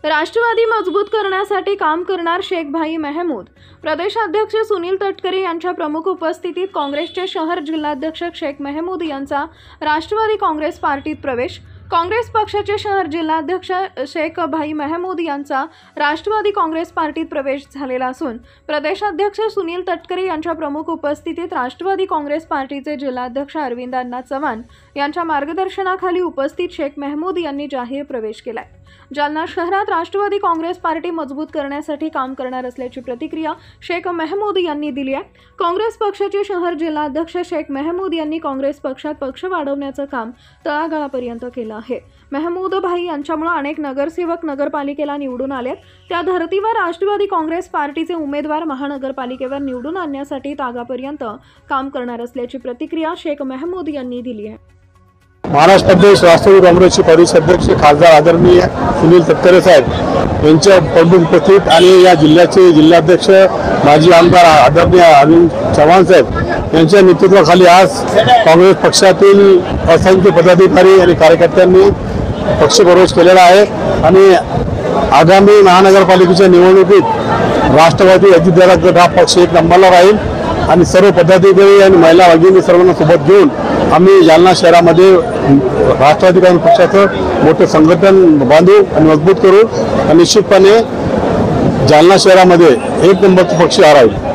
राष्ट्रवादी मजबूत करण्यासाठी काम करणार शेख भाई महमूद। प्रदेशाध्यक्ष सुनील तटकरे यांच्या प्रमुख उपस्थितीत काँग्रेसचे शहर जिल्हाध्यक्ष शेख महमूद यांचा राष्ट्रवादी काँग्रेस पार्टीत प्रवेश। काँग्रेस पक्षाचे शहर जिल्हाध्यक्ष शेख भाई महमूद यांचा राष्ट्रवादी काँग्रेस पार्टीत प्रवेश झालेला असून प्रदेशाध्यक्ष सुनील तटकरे यांच्या प्रमुख उपस्थितीत राष्ट्रवादी काँग्रेस पार्टीचे जिल्हाध्यक्ष अरविंद अण्णा चव्हाण यांच्या मार्गदर्शनाखाली उपस्थित शेख महमूद यांनी जाहीर प्रवेश केलाय। जालना शहरात राष्ट्रवादी काँग्रेस पार्टी मजबूत करण्यासाठी काम करणार असल्याची प्रतिक्रिया शेख महमूद यांनी दिली आहे। काँग्रेस पक्षाचे शहर जिल्हाध्यक्ष शेख महमूद यांनी काँग्रेस पक्षात पक्ष वाढवण्याचं काम तळागाळापर्यंत केलं आहे। महमूद भाई यांच्यामुळे अनेक नगरसेवक नगरपालिकेला निवडून आलेत। त्या धर्तीवर राष्ट्रवादी काँग्रेस पार्टीचे उमेदवार महानगरपालिकेवर निवडून आणण्यासाठी तागापर्यंत काम करणार असल्याची प्रतिक्रिया शेख महमूद यांनी दिली आहे। महाराष्ट्र प्रदेश राष्ट्रवादी काँग्रेसचे प्रदेशाध्यक्ष खासदार आदरणीय सुनील तटकरे साहेब यांच्या प्रमुख उपस्थितीत आणि या जिल्ह्याचे जिल्हाध्यक्ष माजी आमदार आदरणीय अरविंद चव्हाण साहेब यांच्या नेतृत्वाखाली आज काँग्रेस पक्षातील असंख्य पदाधिकारी आणि कार्यकर्त्यांनी पक्षप्रवेश केलेला आहे आणि आगामी महानगरपालिकेच्या निवडणुकीत राष्ट्रवादी अजितदादा गट हा पक्ष एक नंबरला राहील आणि सर्व पदाधिकारी आणि महिला भगिनी सर्वांना सोबत घेऊन आम्ही जालना शहरामध्ये राष्ट्रवादी काँग्रेस पक्षाचं मोठं संघटन बांधू आणि मजबूत करू आणि निश्चितपणे जालना शहरामध्ये एक नंबरचा पक्ष हा राहील।